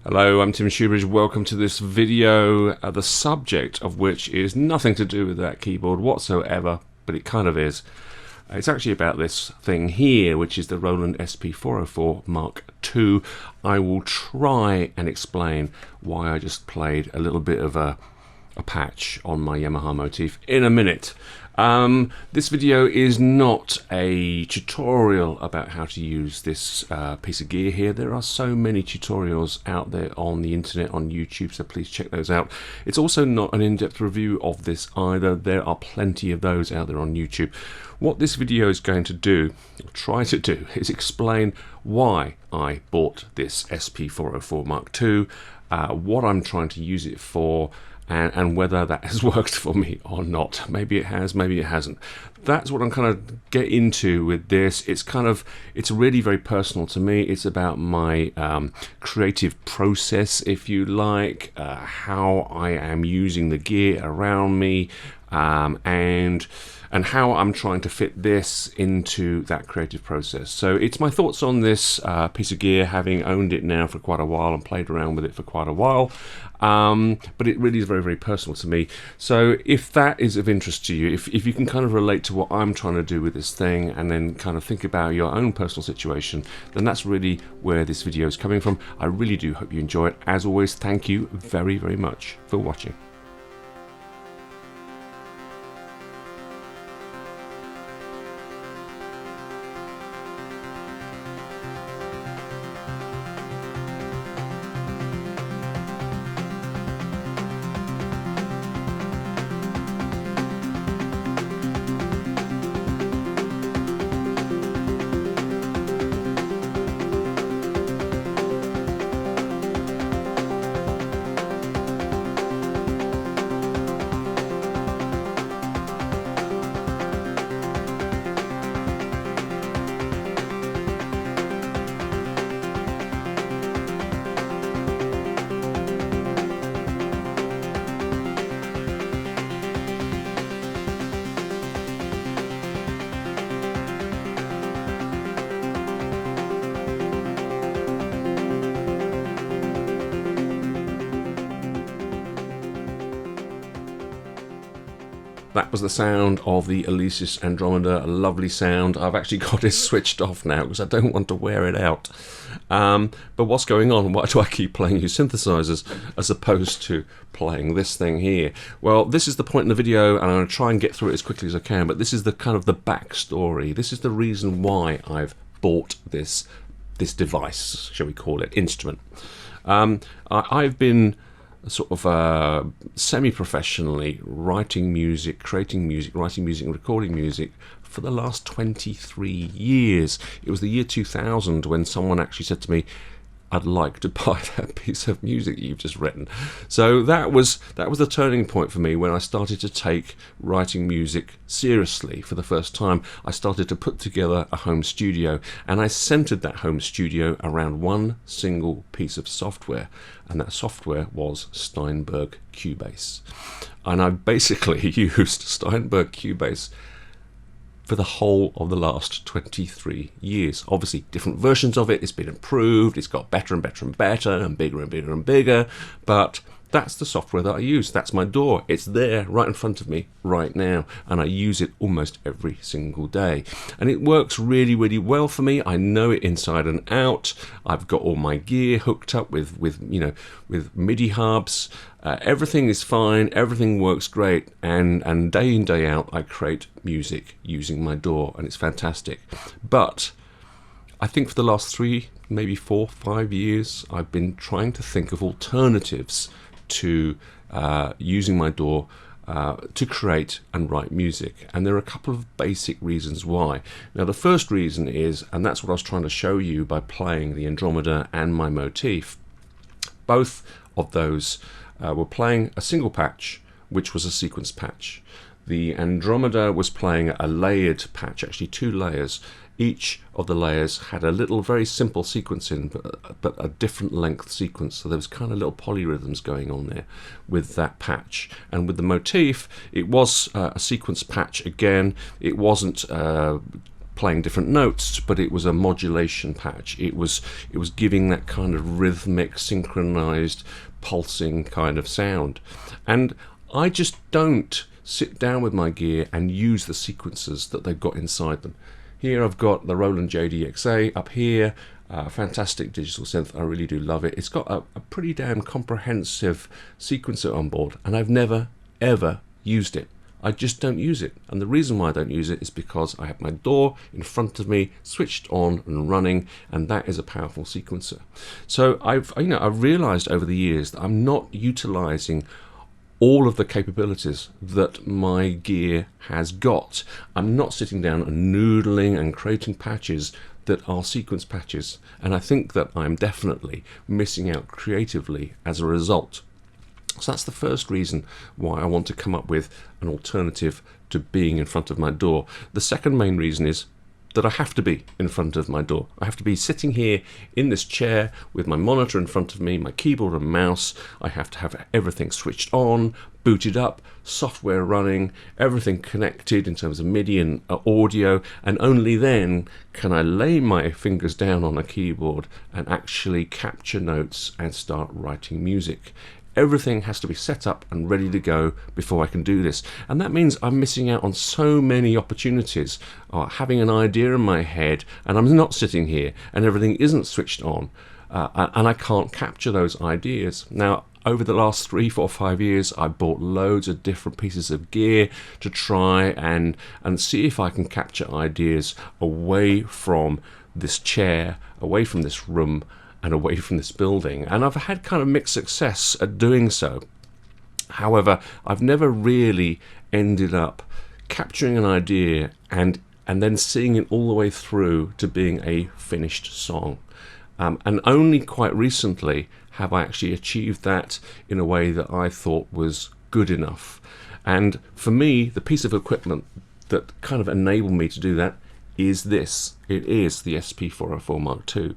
Hello, I'm Tim Shoebridge. Welcome to this video, the subject of which is nothing to do with that keyboard whatsoever, but it kind of is. It's actually about this thing here, which is the Roland SP-404 Mark II. I will try and explain why I just played a little bit of a patch on my Yamaha motif in a minute. This video is not a tutorial about how to use this piece of gear here. There are so many tutorials out there on the internet, on YouTube, so please check those out. It's also not an in-depth review of this either. There are plenty of those out there on YouTube. What this video is going to do, or try to do, is explain why I bought this SP-404 Mark II, what I'm trying to use it for, and whether that has worked for me or not. Maybe it has, maybe it hasn't. That's what I'm kind of get into with this. It's really very personal to me. It's about my creative process, if you like, how I am using the gear around me, and how I'm trying to fit this into that creative process. So it's my thoughts on this piece of gear, having owned it now for quite a while and played around with it for quite a while. But it really is very, very personal to me. So if that is of interest to you, if you can kind of relate to what I'm trying to do with this thing and then kind of think about your own personal situation, then that's really where this video is coming from. I really do hope you enjoy it. As always, thank you very, very much for watching. That was the sound of the Utilise Andromeda, a lovely sound. I've actually got it switched off now because I don't want to wear it out. But what's going on? Why do I keep playing you synthesizers as opposed to playing this thing here? Well, this is the point in the video, and I'm going to try and get through it as quickly as I can, but this is the kind of the backstory. This is the reason why I've bought this device, shall we call it, instrument. I've been sort of semi-professionally writing music, creating music, writing music and recording music for the last 23 years. It was the year 2000 when someone actually said to me, I'd like to buy that piece of music you've just written. So that was the turning point for me when I started to take writing music seriously for the first time. I started to put together a home studio, and I centered that home studio around one single piece of software, and that software was Steinberg Cubase. And I basically used Steinberg Cubase for the whole of the last 23 years. Obviously, different versions of it. It's been improved. It's got better and better and better and bigger and bigger and bigger. But that's the software that I use. That's my DAW. It's there right in front of me right now, and I use it almost every single day. And it works really, really well for me. I know it inside and out. I've got all my gear hooked up with MIDI hubs. Everything is fine. Everything works great. And day in, day out, I create music using my DAW, and it's fantastic. But I think for the last 3, maybe 4, 5 years, I've been trying to think of alternatives to using my DAW to create and write music, and there are a couple of basic reasons why. Now, the first reason is, and that's what I was trying to show you by playing the Andromeda and my motif, both of those were playing a single patch, which was a sequence patch. The Andromeda was playing a layered patch, actually 2 layers. Each of the layers had a little very simple sequence in, but a different length sequence, so there was kind of little polyrhythms going on there with that patch. And with the motif, it was a sequence patch again. It wasn't playing different notes, but it was a modulation patch. It was giving that kind of rhythmic, synchronized, pulsing kind of sound. And I just don't sit down with my gear and use the sequences that they've got inside them. Here I've got the Roland JDXA up here, fantastic digital synth. I really do love it. It's got a pretty damn comprehensive sequencer on board, and I've never ever used it. I just don't use it, and the reason why I don't use it is because I have my DAW in front of me, switched on and running, and that is a powerful sequencer. So I've realized over the years that I'm not utilizing all of the capabilities that my gear has got. I'm not sitting down and noodling and creating patches that are sequence patches, and I think that I'm definitely missing out creatively as a result. So that's the first reason why I want to come up with an alternative to being in front of my DAW. The second main reason is that I have to be in front of my DAW. I have to be sitting here in this chair with my monitor in front of me, my keyboard and mouse. I have to have everything switched on, booted up, software running, everything connected in terms of MIDI and audio, and only then can I lay my fingers down on a keyboard and actually capture notes and start writing music. Everything has to be set up and ready to go before I can do this. And that means I'm missing out on so many opportunities, having an idea in my head and I'm not sitting here and everything isn't switched on, and I can't capture those ideas. Now, over the last 3, 4, 5 years, I bought loads of different pieces of gear to try and see if I can capture ideas away from this chair, away from this room, and away from this building, and I've had kind of mixed success at doing so. However, I've never really ended up capturing an idea and then seeing it all the way through to being a finished song. And only quite recently have I actually achieved that in a way that I thought was good enough. And for me, the piece of equipment that kind of enabled me to do that is this. It is the SP-404 Mark II.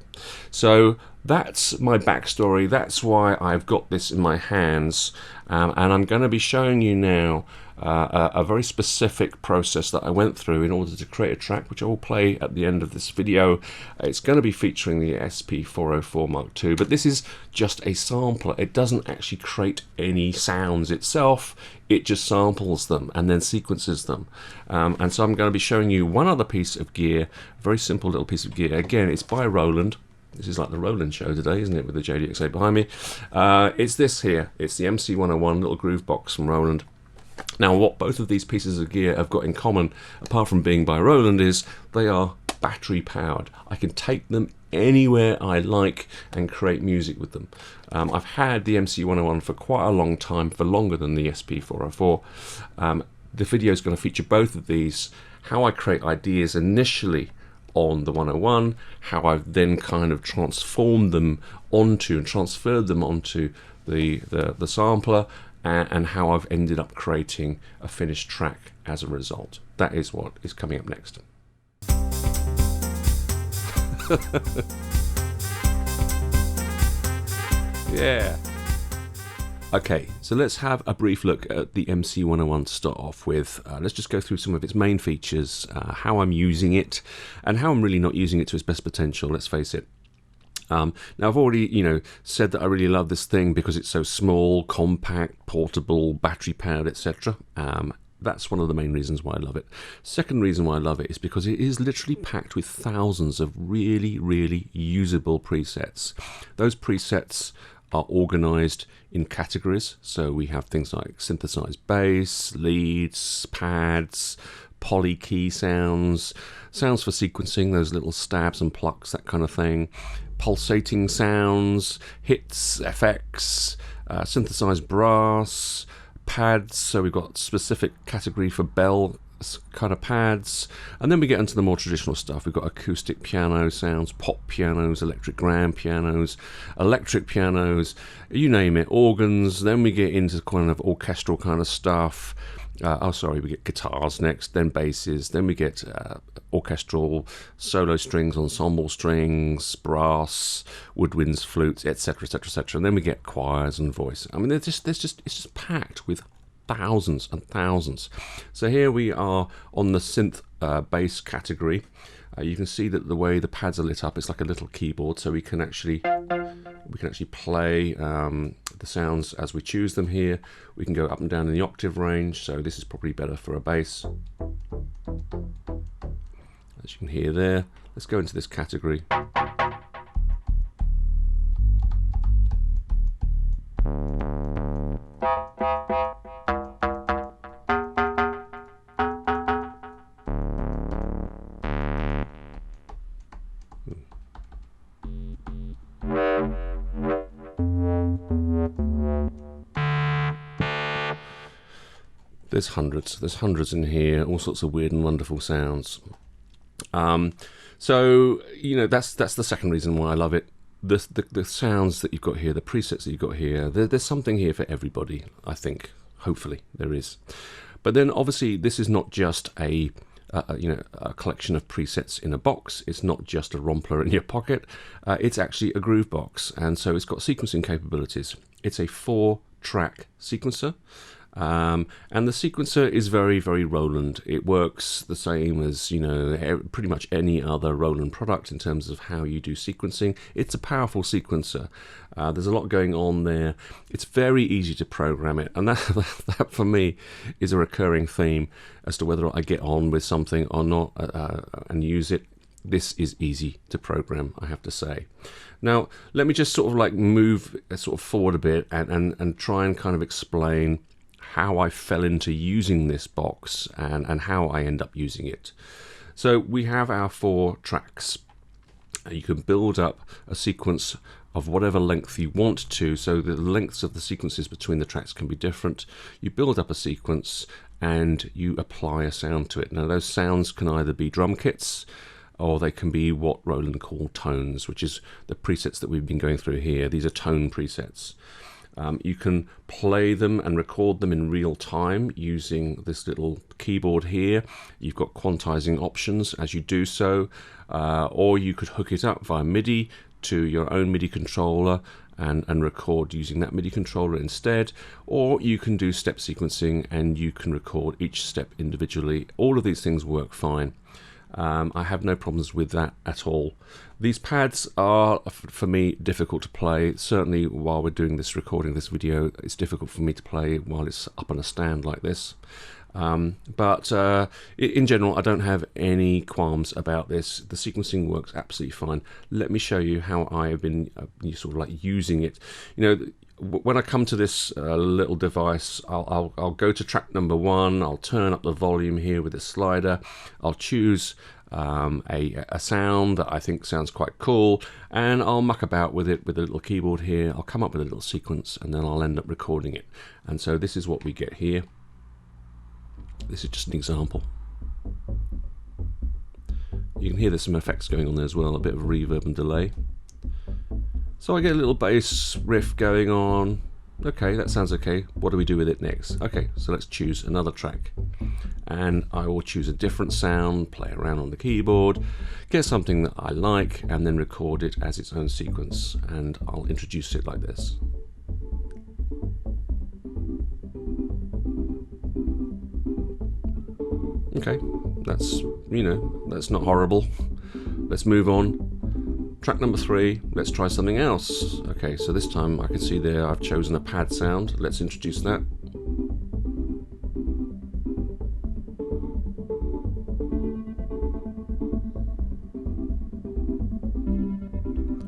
So that's my backstory. That's why I've got this in my hands, and I'm going to be showing you now a very specific process that I went through in order to create a track, which I will play at the end of this video. It's going to be featuring the SP-404 Mark II, but this is just a sampler. It doesn't actually create any sounds itself. It just samples them and then sequences them. And so I'm going to be showing you one other piece of gear, a very simple little piece of gear. Again, it's by Roland. This is like the Roland show today, isn't it, with the JDXA behind me. It's this here. It's the MC-101 little groove box from Roland. Now, what both of these pieces of gear have got in common, apart from being by Roland, is they are battery powered. I can take them anywhere I like and create music with them. I've had the MC-101 for quite a long time, for longer than the SP-404. The video is going to feature both of these, how I create ideas initially on the 101, how I've then kind of transformed them onto and transferred them onto the sampler, and how I've ended up creating a finished track as a result. That is what is coming up next. Yeah. Okay, so let's have a brief look at the MC-101 to start off with. Let's just go through some of its main features, how I'm using it, and how I'm really not using it to its best potential, let's face it. Now, I've already, said that I really love this thing because it's so small, compact, portable, battery-powered, etc. That's one of the main reasons why I love it. Second reason why I love it is because it is literally packed with thousands of really, really usable presets. Those presets are organized in categories. So we have things like synthesized bass, leads, pads, poly key sounds, sounds for sequencing, those little stabs and plucks, that kind of thing, pulsating sounds, hits, effects, synthesized brass, pads. So we've got specific category for bell kind of pads, and then we get into the more traditional stuff. We've got acoustic piano sounds, pop pianos, electric grand pianos, electric pianos, you name it, organs. Then we get into kind of orchestral kind of stuff. We get guitars next, then basses, then we get orchestral, solo strings, ensemble strings, brass, woodwinds, flutes, etc., etc., etc. And then we get choirs and voice. I mean, it's just packed with thousands and thousands. So here we are on the synth bass category. You can see that the way the pads are lit up, it's like a little keyboard, so we can actually play the sounds as we choose them here. We can go up and down in the octave range, so this is probably better for a bass. As you can hear there, let's go into this category. There's hundreds in here, all sorts of weird and wonderful sounds. So you know, that's the second reason why I love it. The sounds that you've got here, the presets that you've got here, there's something here for everybody, I think. Hopefully there is. But then obviously this is not just a collection of presets in a box. It's not just a rompler in your pocket. It's actually a groove box, and so it's got sequencing capabilities. It's a 4-track sequencer. And the sequencer is very, very Roland. It works the same as, you know, pretty much any other Roland product in terms of how you do sequencing. It's a powerful sequencer. There's a lot going on there. It's very easy to program it, and that for me is a recurring theme as to whether I get on with something or not and use it. This is easy to program, I have to say. Now, let me just sort of like move forward a bit and try and kind of explain how I fell into using this box and how I end up using it. So we have our 4 tracks. You can build up a sequence of whatever length you want to, so the lengths of the sequences between the tracks can be different. You build up a sequence and you apply a sound to it. Now those sounds can either be drum kits, or they can be what Roland call tones, which is the presets that we've been going through here. These are tone presets. You can play them and record them in real time using this little keyboard here. You've got quantizing options as you do so, or you could hook it up via MIDI to your own MIDI controller and record using that MIDI controller instead, or you can do step sequencing and you can record each step individually. All of these things work fine. I have no problems with that at all. These pads are, for me, difficult to play. Certainly while we're doing this recording, this video, it's difficult for me to play while it's up on a stand like this. But in general, I don't have any qualms about this. The sequencing works absolutely fine. Let me show you how I have been sort of like using it. You know, when I come to this little device, I'll go to track number 1. I'll turn up the volume here with the slider. I'll choose a sound that I think sounds quite cool, and I'll muck about with it with a little keyboard here. I'll come up with a little sequence, and then I'll end up recording it. And so this is what we get here. This is just an example. You can hear there's some effects going on there as well, a bit of reverb and delay. So I get a little bass riff going on. Okay, that sounds okay. What do we do with it next? Okay, so let's choose another track. And I will choose a different sound, play around on the keyboard, get something that I like, and then record it as its own sequence. And I'll introduce it like this. Okay, that's, you know, that's not horrible. Let's move on. Track number 3, let's try something else. Okay, so this time I can see there I've chosen a pad sound. Let's introduce that.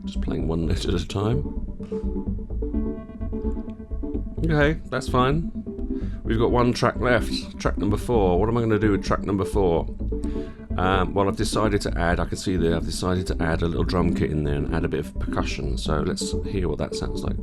Just playing one note at a time. Okay, that's fine. We've got 1 track left, track number 4. What am I going to do with track number 4? Well, I've decided to add, I can see there, I've decided to add a little drum kit in there and add a bit of percussion. So let's hear what that sounds like.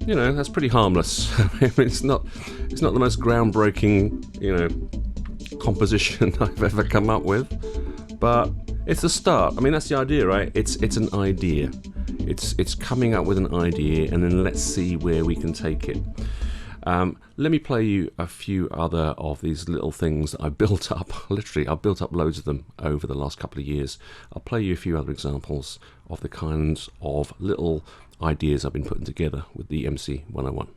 You know, that's pretty harmless. I mean, it's not the most groundbreaking, you know, composition I've ever come up with, but it's a start. I mean, that's the idea, right? It's an idea. It's coming up with an idea, and then let's see where we can take it. Let me play you a few other of these little things that I built up. Literally, I've built up loads of them over the last couple of years. I'll play you a few other examples of the kinds of little ideas I've been putting together with the MC-101.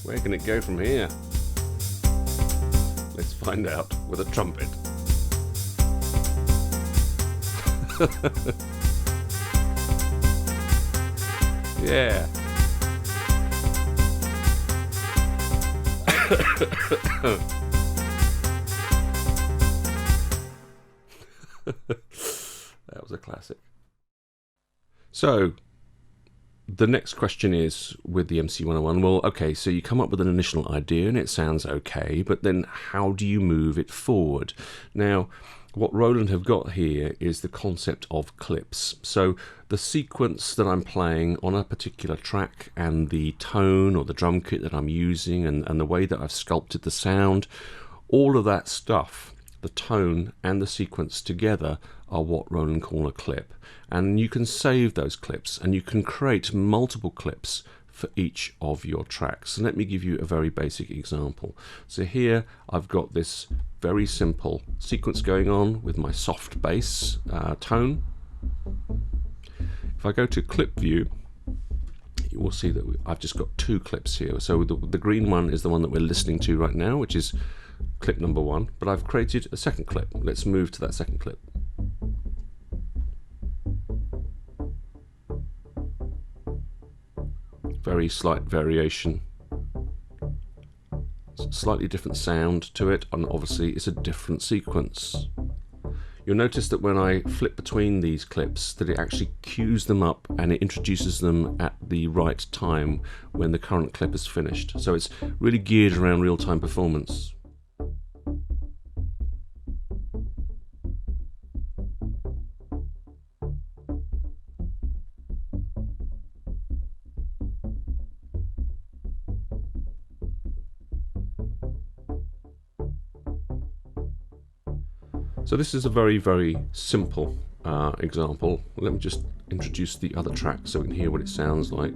Where can it go from here? Let's find out with a trumpet. Yeah. That was a classic. So, the next question is with the MC-101, well, okay, so you come up with an initial idea and it sounds okay, but then how do you move it forward? Now, what Roland have got here is the concept of clips. So the sequence that I'm playing on a particular track and the tone or the drum kit that I'm using and the way that I've sculpted the sound, all of that stuff, the tone and the sequence together are what Roland call a clip. And you can save those clips and you can create multiple clips for each of your tracks. And let me give you a very basic example. So here I've got this very simple sequence going on with my soft bass tone. If I go to clip view, you will see that I've just got two clips here. So the green one is the one that we're listening to right now, which is clip number 1, but I've created a second clip. Let's move to that second clip. Very slight variation, slightly different sound to it, and obviously it's a different sequence. You'll notice that when I flip between these clips that it actually cues them up and it introduces them at the right time when the current clip is finished. So it's really geared around real-time performance. So this is a very, very simple example. Let me just introduce the other track so we can hear what it sounds like.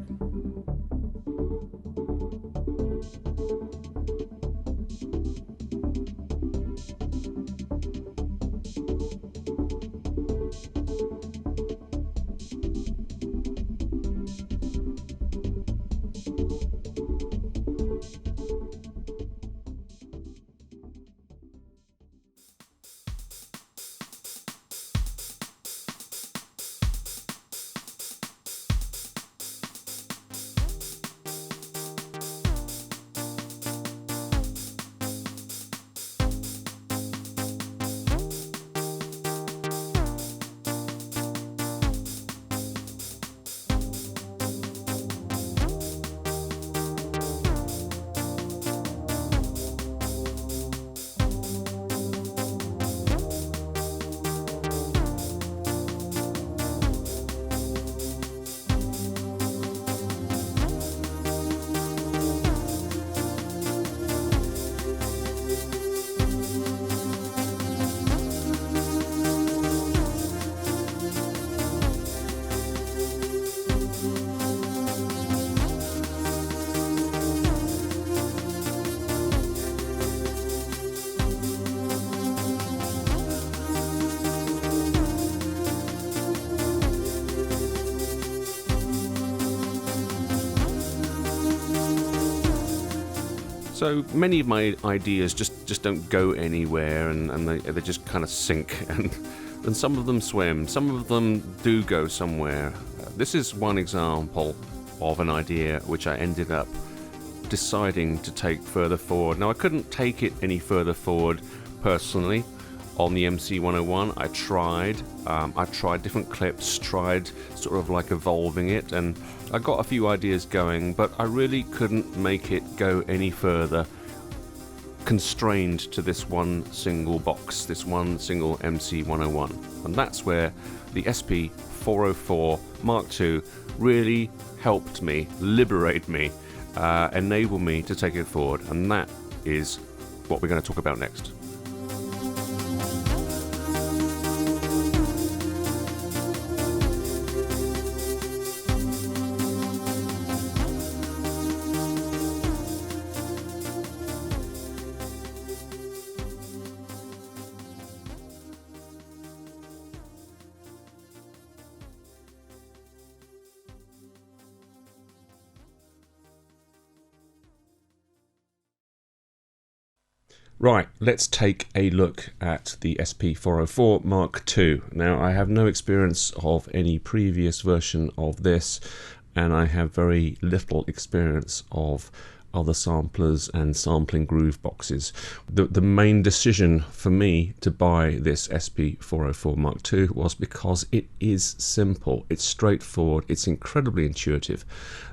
So many of my ideas just don't go anywhere, and they just kind of sink, and some of them swim, some of them do go somewhere. This is one example of an idea which I ended up deciding to take further forward. Now, I couldn't take it any further forward personally on the MC-101. I tried different clips, tried sort of like evolving it, and I got a few ideas going, but I really couldn't make it go any further, constrained to this one single box, this one single MC-101. And that's where the SP-404 Mark II really helped me, liberate me, enable me to take it forward. And that is what we're going to talk about next. Right, let's take a look at the SP-404 Mark II. Now, I have no experience of any previous version of this, and I have very little experience of other samplers and sampling groove boxes. The main decision for me to buy this SP-404 Mark II was because it is simple, it's straightforward, it's incredibly intuitive.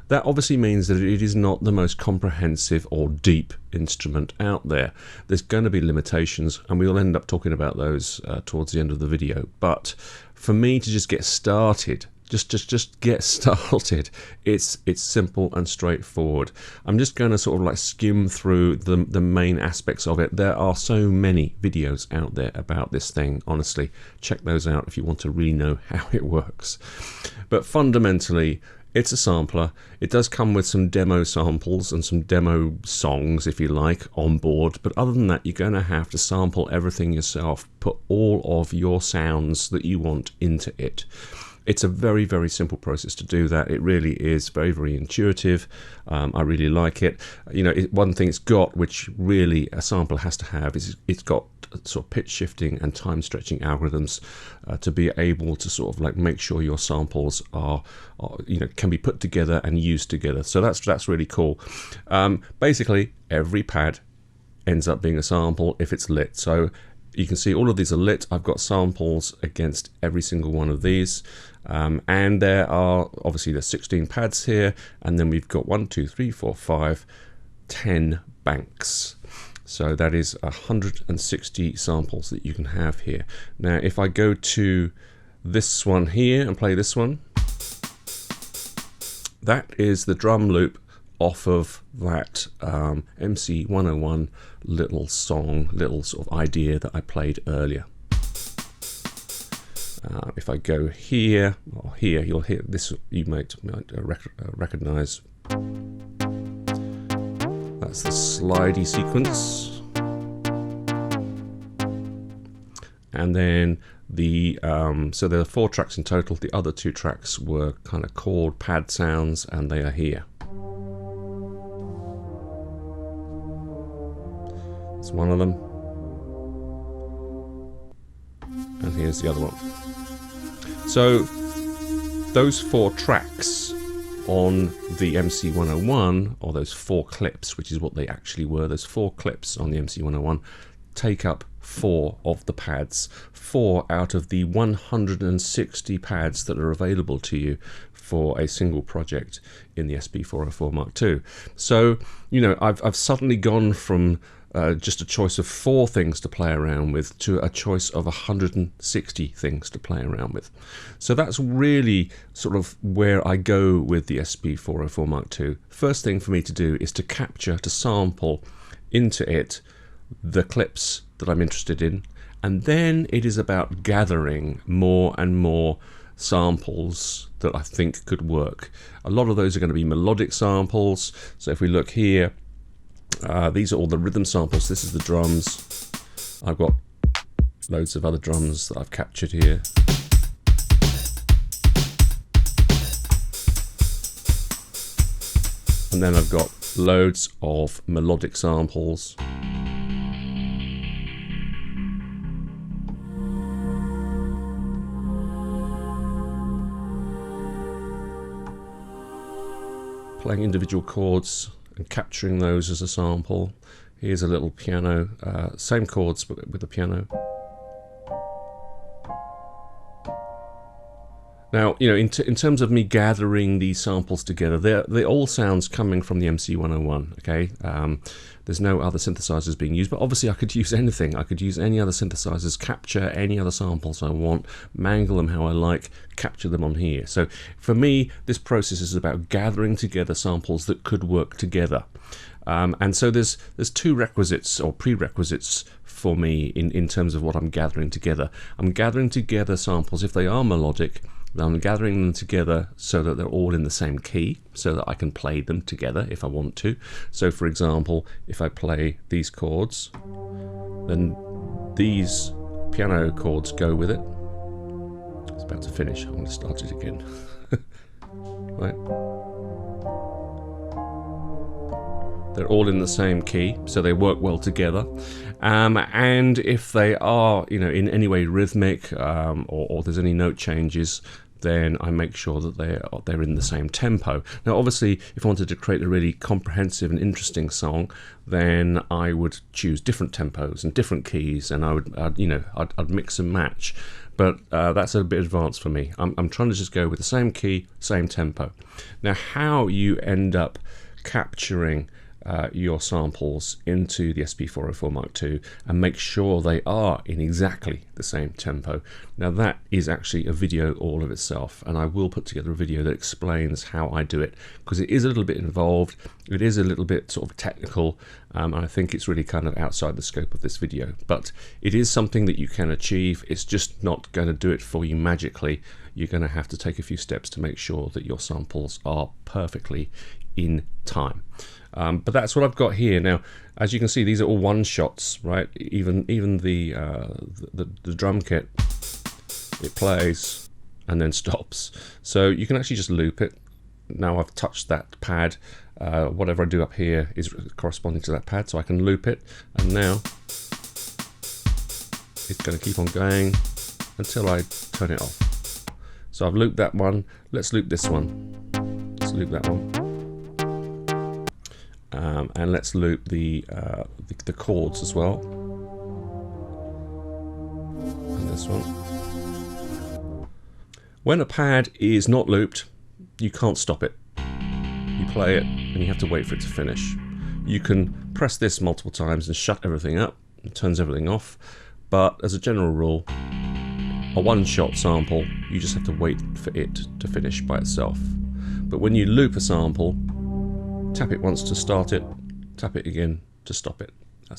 That obviously means that it is not the most comprehensive or deep instrument out there. There's going to be limitations, and we'll end up talking about those towards the end of the video. But for me to just get started, just get started, it's simple and straightforward. I'm just going to sort of like skim through the main aspects of it. There are so many videos out there about this thing. Honestly, check those out if you want to really know how it works. But fundamentally, it's a sampler. It does come with some demo samples and some demo songs, if you like, on board. But other than that, you're going to have to sample everything yourself, put all of your sounds that you want into it. It's a very, very simple process to do that. It really is very, very intuitive. I really like it. You know, one thing it's got, which really a sampler has to have, is it's got sort of pitch shifting and time stretching algorithms to be able to sort of like make sure your samples are you know, can be put together and used together. So that's really cool. Basically, every pad ends up being a sample if it's lit. So You can see all of these are lit. I've got samples against every single one of these. And there are, obviously there's 16 pads here, and then we've got 1, 2, 3, 4, 5, 10 banks. So that is 160 samples that you can have here. Now, if I go to this one here and play this one, that is the drum loop off of that MC-101 little song, little sort of idea that I played earlier. If I go here, or here, you'll hear this, you might recognize. That's the slidey sequence. And then the, so there are 4 tracks in total. The other 2 tracks were kind of chord pad sounds, and they are here. That's one of them. And here's the other one. So those 4 tracks on the MC-101, or those 4 clips, which is what they actually were, those 4 clips on the MC-101 take up 4 of the pads, 4 out of the 160 pads that are available to you for a single project in the SP-404 Mark II. So, you know, I've suddenly gone from just a choice of 4 things to play around with to a choice of 160 things to play around with. So that's really sort of where I go with the SP-404 Mark II. First thing for me to do is to capture, to sample into it the clips that I'm interested in, and then it is about gathering more and more samples that I think could work. A lot of those are going to be melodic samples. So if we look here, these are all the rhythm samples. This is the drums. I've got loads of other drums that I've captured here. And then I've got loads of melodic samples. Playing individual chords and capturing those as a sample. Here's a little piano, same chords but with the piano. Now, you know, in terms of me gathering these samples together, they're all sounds coming from the MC-101, okay? There's no other synthesizers being used, but obviously I could use anything. I could use any other synthesizers, capture any other samples I want, mangle them how I like, capture them on here. So for me, this process is about gathering together samples that could work together. And so there's 2 requisites or prerequisites for me in terms of what I'm gathering together. I'm gathering together samples, if they are melodic, I'm gathering them together so that they're all in the same key, so that I can play them together if I want to. So for example, if I play these chords, then these piano chords go with it. It's about to finish, I'm going to start it again. Right. They're all in the same key, so they work well together. And if they are, you know, in any way rhythmic, or there's any note changes, then I make sure that they're in the same tempo. Now, obviously, if I wanted to create a really comprehensive and interesting song, then I would choose different tempos and different keys, and I'd mix and match. But that's a bit advanced for me. I'm trying to just go with the same key, same tempo. Now, how you end up capturing your samples into the SP-404 Mark II and make sure they are in exactly the same tempo. Now that is actually a video all of itself, and I will put together a video that explains how I do it, because it is a little bit involved, it is a little bit sort of technical, and I think it's really kind of outside the scope of this video, but it is something that you can achieve. It's just not going to do it for you magically. You're going to have to take a few steps to make sure that your samples are perfectly in time. But that's what I've got here. Now, as you can see, these are all one shots, right? Even the drum kit, it plays and then stops. So you can actually just loop it. Now I've touched that pad. Whatever I do up here is corresponding to that pad, so I can loop it. And now it's going to keep on going until I turn it off. So I've looped that one. Let's loop this one. Let's loop that one. And let's loop the chords as well. this one. When a pad is not looped, you can't stop it. You play it and you have to wait for it to finish. You can press this multiple times and shut everything up. It turns everything off. But as a general rule, a one-shot sample, you just have to wait for it to finish by itself. But when you loop a sample, tap it once to start it, tap it again to stop it.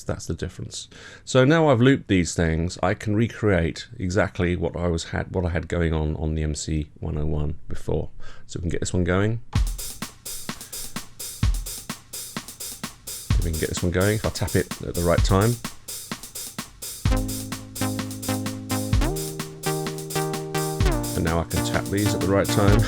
That's the difference. So now I've looped these things, I can recreate exactly what I had going on the MC-101 before. So we can get this one going. If we can get this one going, if I tap it at the right time. And now I can tap these at the right time.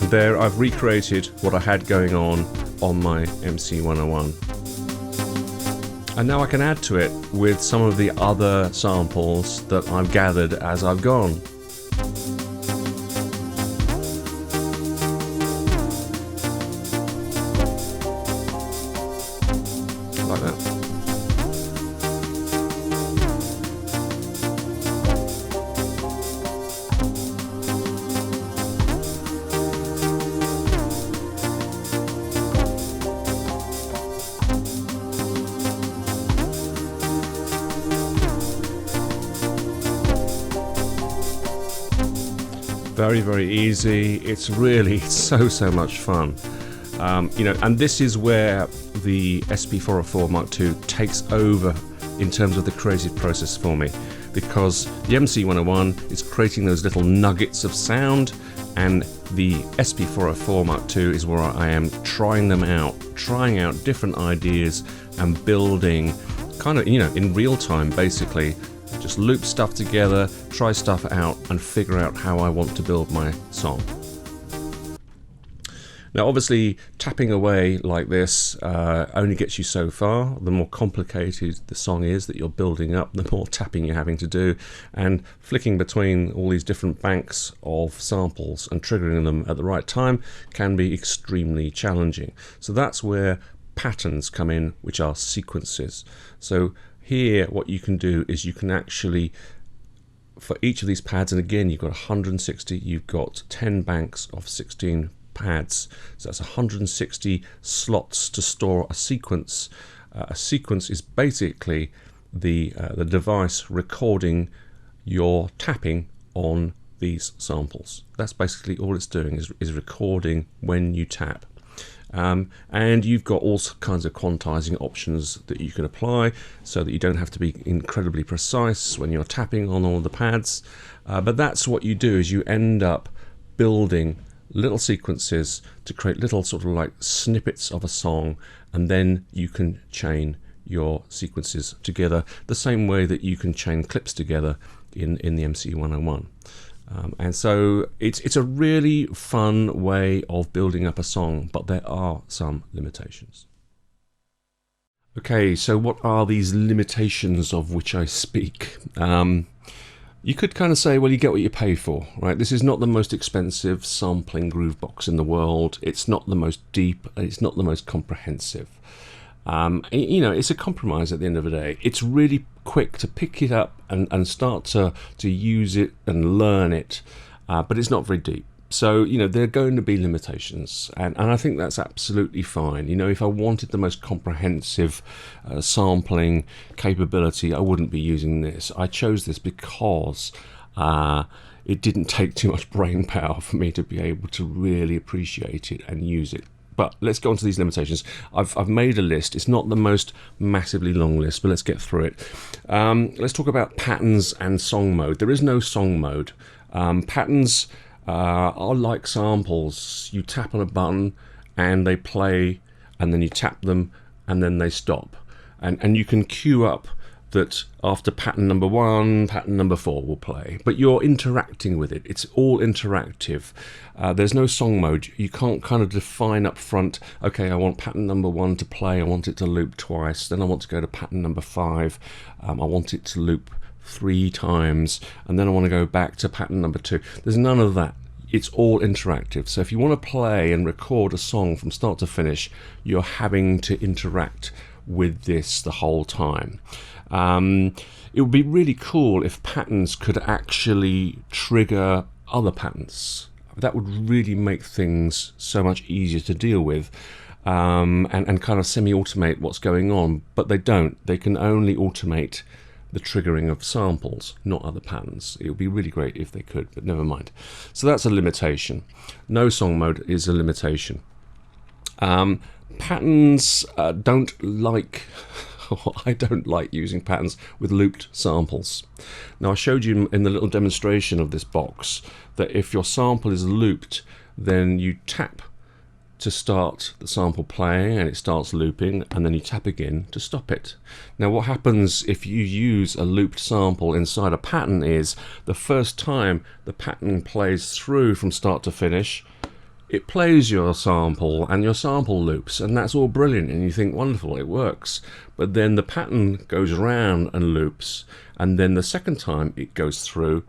There I've recreated what I had going on my MC-101. And now I can add to it with some of the other samples that I've gathered as I've gone. Like that. Very, very easy. It's so much fun. You know, and this is where the SP-404 Mark II takes over in terms of the creative process for me, because the MC-101 is creating those little nuggets of sound, and the SP-404 Mark II is where I am trying out different ideas and building kind of, you know, in real time basically. Just loop stuff together, try stuff out, and figure out how I want to build my song. Now obviously tapping away like this only gets you so far. The more complicated the song is that you're building up, the more tapping you're having to do, and flicking between all these different banks of samples and triggering them at the right time can be extremely challenging. So that's where patterns come in, which are sequences. So here what you can do is you can actually, for each of these pads, and again you've got 160, you've got 10 banks of 16 pads, so that's 160 slots to store a sequence. A sequence is basically the device recording your tapping on these samples. That's basically all it's doing, is recording when you tap. And you've got all kinds of quantizing options that you can apply so that you don't have to be incredibly precise when you're tapping on all the pads. But that's what you do, is you end up building little sequences to create little sort of like snippets of a song, and then you can chain your sequences together the same way that you can chain clips together in the MC-101. And so it's a really fun way of building up a song, but there are some limitations. Okay, so what are these limitations of which I speak? You could kind of say, well, you get what you pay for, right? This is not the most expensive sampling groove box in the world. It's not the most deep, it's not the most comprehensive. You know, it's a compromise at the end of the day. It's really quick to pick it up and start to use it and learn it, but it's not very deep. So, you know, there are going to be limitations, and I think that's absolutely fine. You know, if I wanted the most comprehensive sampling capability, I wouldn't be using this. I chose this because it didn't take too much brain power for me to be able to really appreciate it and use it. But let's go on to these limitations. I've made a list. It's not the most massively long list, but let's get through it. Let's talk about patterns and song mode. There is no song mode. Patterns are like samples. You tap on a button and they play, and then you tap them and then they stop. And you can queue up that after pattern number 1, pattern number 4 will play, but you're interacting with it. It's all interactive. There's no song mode. You can't kind of define up front, okay, I want pattern number 1 to play, I want it to loop twice, then I want to go to pattern number 5, I want it to loop 3 times, and then I want to go back to pattern number 2. There's none of that. it's all interactive. So if you want to play and record a song from start to finish, you're having to interact with this the whole time. It would be really cool if patterns could actually trigger other patterns. That would really make things so much easier to deal with, and kind of semi-automate what's going on, but they don't. They can only automate the triggering of samples, not other patterns. It would be really great if they could, but never mind. So that's a limitation. No song mode is a limitation. Patterns don't like, I don't like using patterns with looped samples. Now I showed you in the little demonstration of this box that if your sample is looped, then you tap to start the sample playing and it starts looping, and then you tap again to stop it. Now what happens if you use a looped sample inside a pattern is the first time the pattern plays through from start to finish, it plays your sample and your sample loops, and that's all brilliant and you think wonderful, it works. But then the pattern goes around and loops, and then the second time it goes through,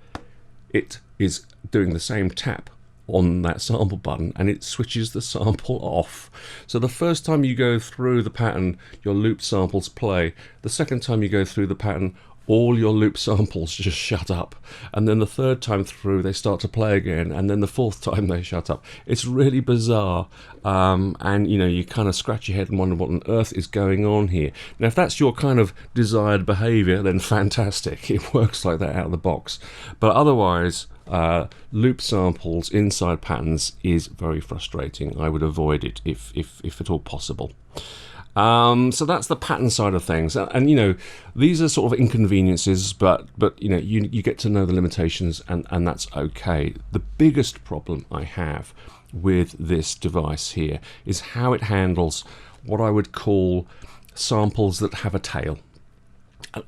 it is doing the same tap on that sample button and it switches the sample off. So the first time you go through the pattern, your looped samples play. The second time you go through the pattern, all your loop samples just shut up, and then the third time through they start to play again, and then the fourth time they shut up. It's really bizarre, and you know, you kind of scratch your head and wonder what on earth is going on here. Now if that's your kind of desired behavior, then fantastic, it works like that out of the box. But otherwise, loop samples inside patterns is very frustrating. I would avoid it if at all possible. So that's the pattern side of things, and you know, these are sort of inconveniences, but you know, you get to know the limitations, and that's okay. The biggest problem I have with this device here is how it handles what I would call samples that have a tail.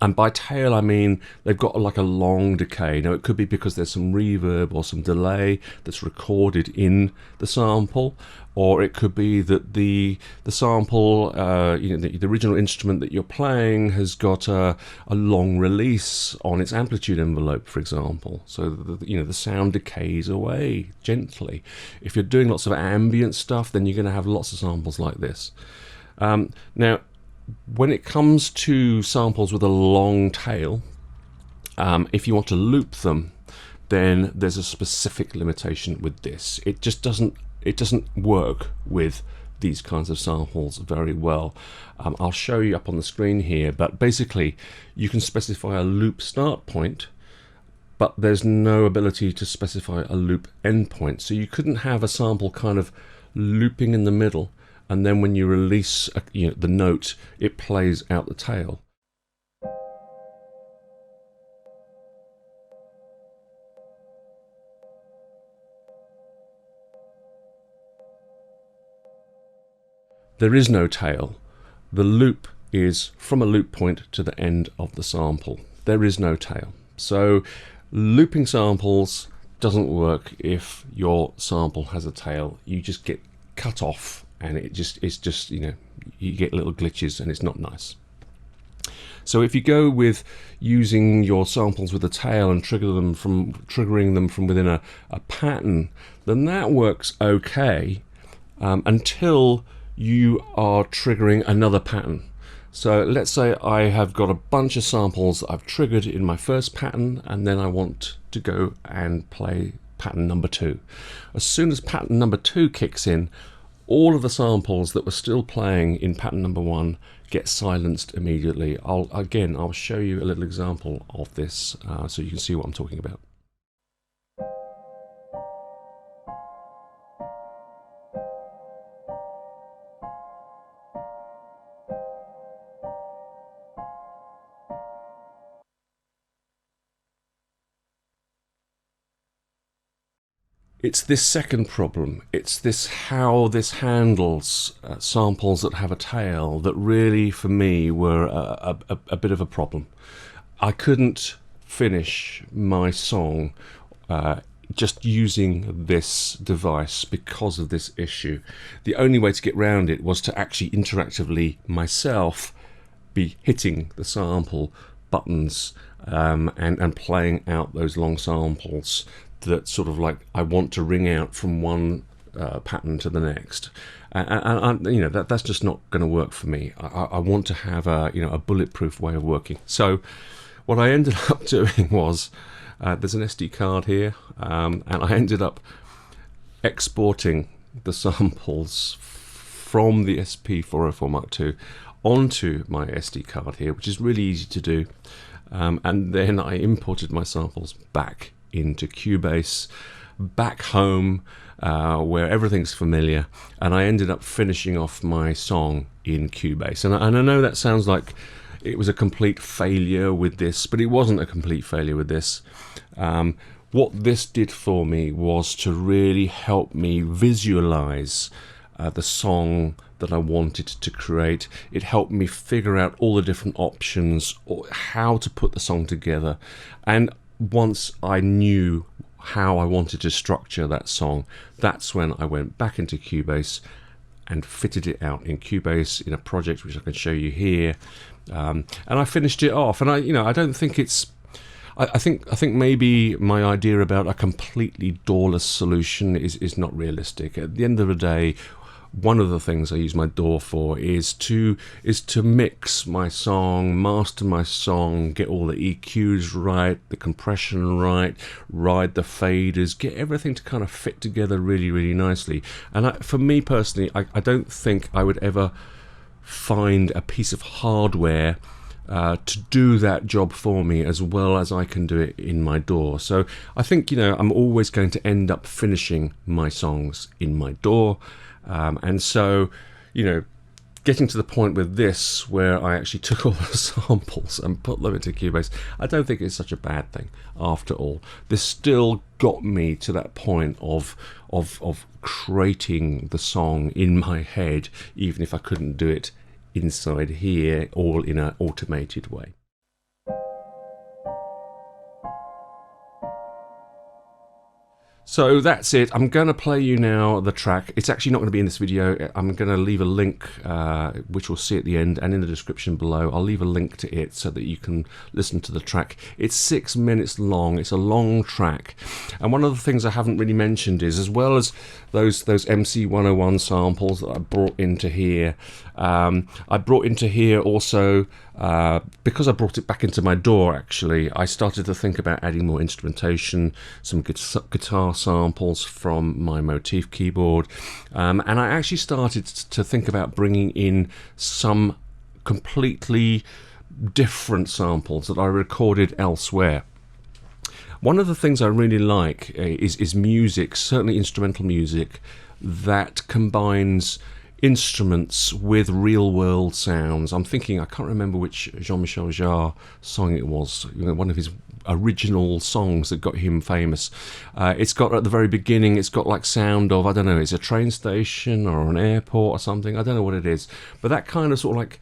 And by tail I mean they've got like a long decay. Now it could be because there's some reverb or some delay that's recorded in the sample, or it could be that the sample, you know, the original instrument that you're playing has got a long release on its amplitude envelope, for example. So you know, the sound decays away gently. If you're doing lots of ambient stuff, then you're going to have lots of samples like this. Now, when it comes to samples with a long tail, if you want to loop them, then there's a specific limitation with this. It just doesn't work with these kinds of samples very well. I'll show you up on the screen here, but basically you can specify a loop start point, but there's no ability to specify a loop end point. So you couldn't have a sample kind of looping in the middle, and then when you release the note, it plays out the tail. There is no tail. The loop is from a loop point to the end of the sample. There is no tail. So looping samples doesn't work if your sample has a tail. You just get cut off, and it's just you know, you get little glitches and it's not nice. So if you go with using your samples with a tail and triggering them from within a pattern, then that works okay until you are triggering another pattern. So let's say I have got a bunch of samples that I've triggered in my first pattern, and then I want to go and play pattern number 2. As soon as pattern number 2 kicks in, all of the samples that were still playing in pattern number 1 get silenced immediately. I'll show you a little example of this so you can see what I'm talking about. It's this second problem. It's this how this handles samples that have a tail that really, for me, were a bit of a problem. I couldn't finish my song just using this device because of this issue. The only way to get around it was to actually interactively myself be hitting the sample buttons and playing out those long samples that sort of like I want to ring out from one pattern to the next, and you know, that's just not going to work for me. I want to have a bulletproof way of working. So what I ended up doing was there's an SD card here, and I ended up exporting the samples from the SP-404 Mark II onto my SD card here, which is really easy to do, and then I imported my samples back into Cubase, back home, where everything's familiar, and I ended up finishing off my song in Cubase. And I know that sounds like it was a complete failure with this, but it wasn't a complete failure with this. What this did for me was to really help me visualize the song that I wanted to create. It helped me figure out all the different options, or how to put the song together. And once I knew how I wanted to structure that song, that's when I went back into Cubase and fitted it out in Cubase in a project which I can show you here, and I finished it off. And I don't think it's, I think maybe my idea about a completely DAW-less solution is not realistic. At the end of the day, one of the things I use my DAW for is to mix my song, master my song, get all the EQs right, the compression right, ride the faders, get everything to kind of fit together really, really nicely. And for me personally, I don't think I would ever find a piece of hardware to do that job for me as well as I can do it in my DAW. So I think, I'm always going to end up finishing my songs in my DAW. And so, getting to the point with this where I actually took all the samples and put them into Cubase, I don't think it's such a bad thing after all. This still got me to that point of creating the song in my head, even if I couldn't do it inside here, all in an automated way. So that's it. I'm going to play you now the track. It's actually not going to be in this video. I'm going to leave a link, which we'll see at the end, and in the description below. I'll leave a link to it so that you can listen to the track. It's 6 minutes long. It's a long track. And one of the things I haven't really mentioned is, as well as those MC-101 samples that I brought into here, I brought into here also, because I brought it back into my DAW actually, I started to think about adding more instrumentation, some guitar samples from my Motif keyboard, and I actually started to think about bringing in some completely different samples that I recorded elsewhere. One of the things I really like is music, certainly instrumental music, that combines instruments with real-world sounds. I'm thinking, I can't remember which Jean-Michel Jarre song it was, one of his original songs that got him famous. It's got, at the very beginning, it's got like sound of, I don't know, it's a train station or an airport or something, I don't know what it is, but that kind of sort of like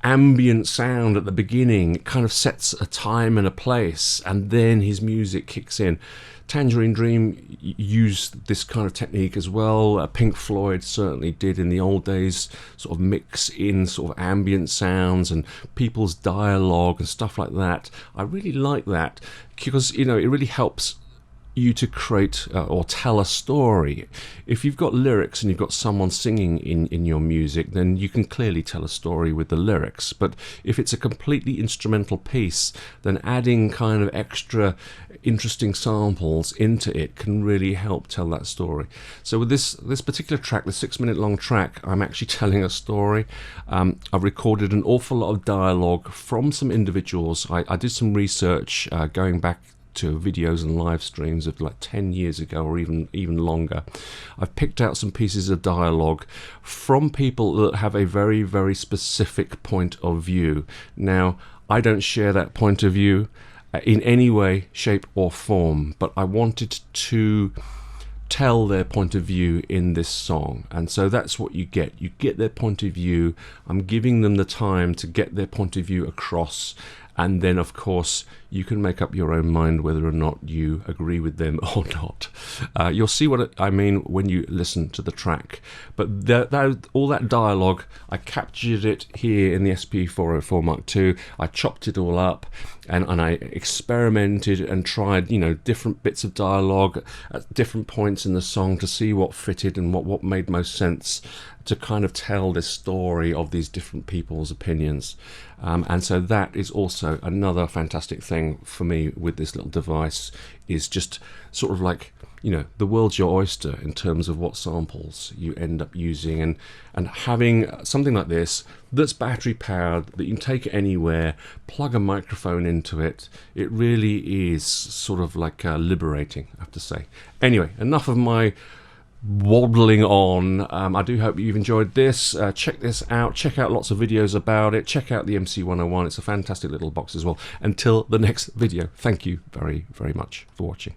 ambient sound at the beginning kind of sets a time and a place, and then his music kicks in. Tangerine Dream used this kind of technique as well. Pink Floyd certainly did in the old days, sort of mix in sort of ambient sounds and people's dialogue and stuff like that. I really like that because, it really helps you to create or tell a story. If you've got lyrics and you've got someone singing in your music, then you can clearly tell a story with the lyrics. But if it's a completely instrumental piece, then adding kind of extra interesting samples into it can really help tell that story. So with this particular track, the 6 minute long track, I'm actually telling a story. I've recorded an awful lot of dialogue from some individuals. I did some research going back to videos and live streams of like 10 years ago or even longer. I've picked out some pieces of dialogue from people that have a very, very specific point of view. Now, I don't share that point of view in any way, shape or form, but I wanted to tell their point of view in this song, and so that's what you get their point of view. I'm giving them the time to get their point of view across, and then of course you can make up your own mind whether or not you agree with them or not. You'll see what I mean when you listen to the track. But all that dialogue, I captured it here in the SP-404 Mark II. I chopped it all up, and I experimented and tried, you know, different bits of dialogue at different points in the song to see what fitted and what made most sense to kind of tell this story of these different people's opinions. And so that is also another fantastic thing for me with this little device, is just sort of like, you know, the world's your oyster in terms of what samples you end up using, and having something like this that's battery powered, that you can take it anywhere, plug a microphone into it. It really is sort of like liberating, I have to say. Anyway, enough of my waddling on. I do hope you've enjoyed this. Check this out. Check out lots of videos about it. Check out the MC-101. It's a fantastic little box as well. Until the next video, thank you very, very much for watching.